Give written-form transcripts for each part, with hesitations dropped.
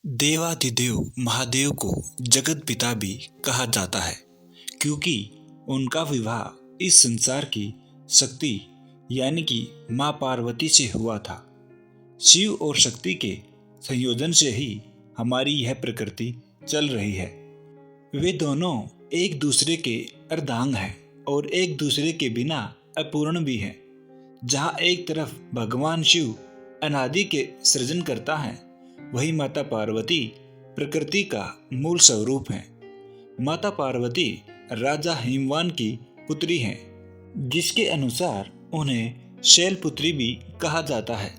देवाधिदेव महादेव को जगत पिता भी कहा जाता है, क्योंकि उनका विवाह इस संसार की शक्ति यानी कि माँ पार्वती से हुआ था। शिव और शक्ति के संयोजन से ही हमारी यह प्रकृति चल रही है। वे दोनों एक दूसरे के अर्धांग हैं और एक दूसरे के बिना अपूर्ण भी हैं। जहाँ एक तरफ भगवान शिव अनादि के सृजन करता है, वही माता पार्वती प्रकृति का मूल स्वरूप है। माता पार्वती राजा हिमवान की पुत्री हैं, जिसके अनुसार उन्हें शैलपुत्री भी कहा जाता है।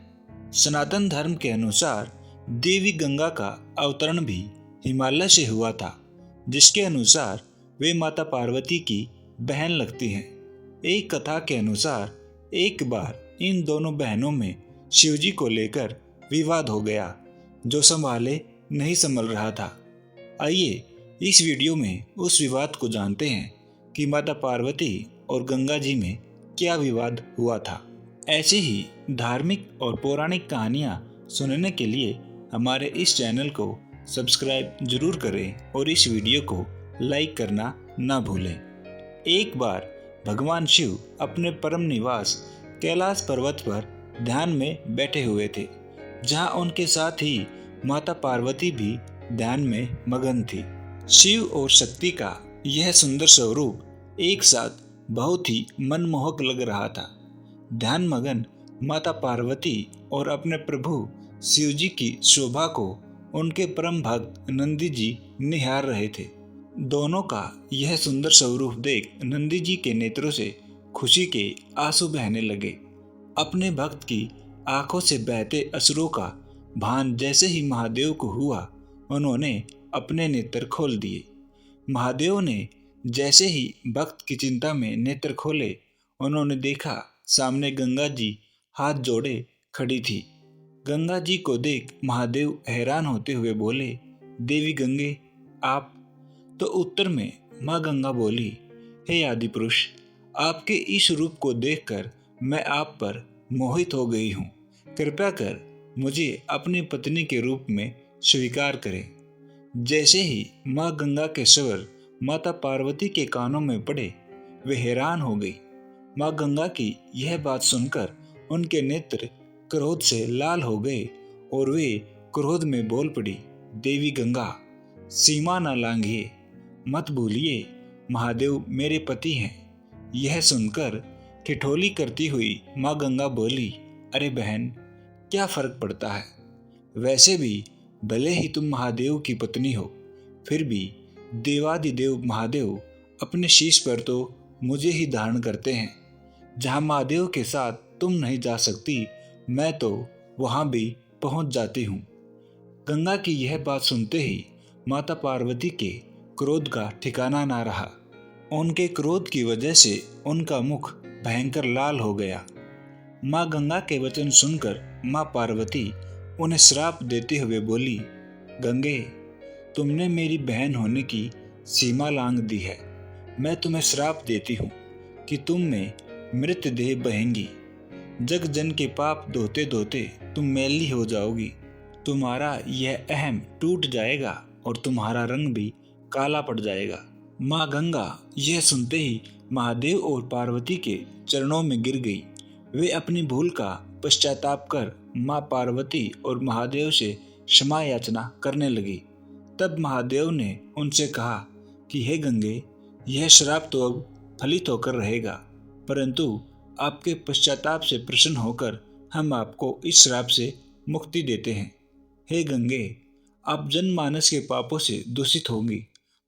सनातन धर्म के अनुसार देवी गंगा का अवतरण भी हिमालय से हुआ था, जिसके अनुसार वे माता पार्वती की बहन लगती हैं। एक कथा के अनुसार एक बार इन दोनों बहनों में शिवजी को लेकर विवाद हो गया, जो संभाले नहीं संभल रहा था। आइए इस वीडियो में उस विवाद को जानते हैं कि माता पार्वती और गंगा जी में क्या विवाद हुआ था। ऐसी ही धार्मिक और पौराणिक कहानियाँ सुनने के लिए हमारे इस चैनल को सब्सक्राइब जरूर करें और इस वीडियो को लाइक करना ना भूलें। एक बार भगवान शिव अपने परम निवास कैलाश पर्वत पर ध्यान में बैठे हुए थे, जहां उनके साथ ही माता पार्वती भी ध्यान में मगन थी। शिव और शक्ति का यह सुंदर स्वरूप एक साथ बहुत ही मनमोहक लग रहा था। ध्यान मगन माता पार्वती और अपने प्रभु शिव जी की शोभा को उनके परम भक्त नंदी जी निहार रहे थे। दोनों का यह सुंदर स्वरूप देख नंदी जी के नेत्रों से खुशी के आंसू बहने लगे। अपने भक्त की आंखों से बहते अश्रुओं का भान जैसे ही महादेव को हुआ, उन्होंने अपने नेत्र खोल दिए। महादेव ने जैसे ही भक्त की चिंता में नेत्र खोले, उन्होंने देखा सामने गंगा जी हाथ जोड़े खड़ी थी। गंगा जी को देख महादेव हैरान होते हुए बोले, देवी गंगे आप? तो उत्तर में माँ गंगा बोली, हे आदि पुरुष, आपके इस रूप को देखकर मैं आप पर मोहित हो गई हूँ। कृपया कर मुझे अपनी पत्नी के रूप में स्वीकार करें। जैसे ही माँ गंगा के स्वर माता पार्वती के कानों में पड़े, वे हैरान हो गई। माँ गंगा की यह बात सुनकर उनके नेत्र क्रोध से लाल हो गए और वे क्रोध में बोल पड़ी, देवी गंगा सीमा न लांघिए, मत भूलिए महादेव मेरे पति हैं। यह सुनकर ठिठोली करती हुई माँ गंगा बोली, अरे बहन, क्या फर्क पड़ता है? वैसे भी भले ही तुम महादेव की पत्नी हो, फिर भी देवादिदेव महादेव अपने शीश पर तो मुझे ही धारण करते हैं। जहाँ महादेव के साथ तुम नहीं जा सकती, मैं तो वहाँ भी पहुँच जाती हूँ। गंगा की यह बात सुनते ही माता पार्वती के क्रोध का ठिकाना ना रहा। उनके क्रोध की वजह से उनका मुख भयंकर लाल हो गया। माँ गंगा के वचन सुनकर माँ पार्वती उन्हें श्राप देते हुए बोली, गंगे, तुमने मेरी बहन होने की सीमा लांघ दी है। मैं तुम्हें श्राप देती हूँ कि तुम में मृतदेह बहेंगी। जग जन के पाप धोते धोते तुम मैली हो जाओगी। तुम्हारा यह अहम टूट जाएगा और तुम्हारा रंग भी काला पड़ जाएगा। माँ गंगा यह सुनते ही महादेव और पार्वती के चरणों में गिर गई। वे अपनी भूल का पश्चाताप कर माँ पार्वती और महादेव से क्षमा याचना करने लगी। तब महादेव ने उनसे कहा कि हे गंगे, यह श्राप तो अब फलित होकर रहेगा, परंतु आपके पश्चाताप से प्रसन्न होकर हम आपको इस श्राप से मुक्ति देते हैं। हे गंगे, आप जनमानस के पापों से दूषित होंगी,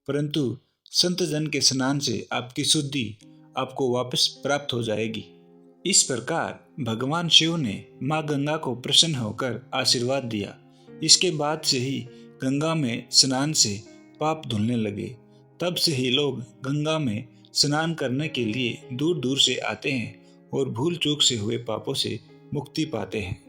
परंतु संत जन के स्नान से आपकी शुद्धि आपको वापस प्राप्त हो जाएगी। इस प्रकार भगवान शिव ने माँ गंगा को प्रसन्न होकर आशीर्वाद दिया। इसके बाद से ही गंगा में स्नान से पाप धुलने लगे। तब से ही लोग गंगा में स्नान करने के लिए दूर दूर से आते हैं और भूल चूक से हुए पापों से मुक्ति पाते हैं।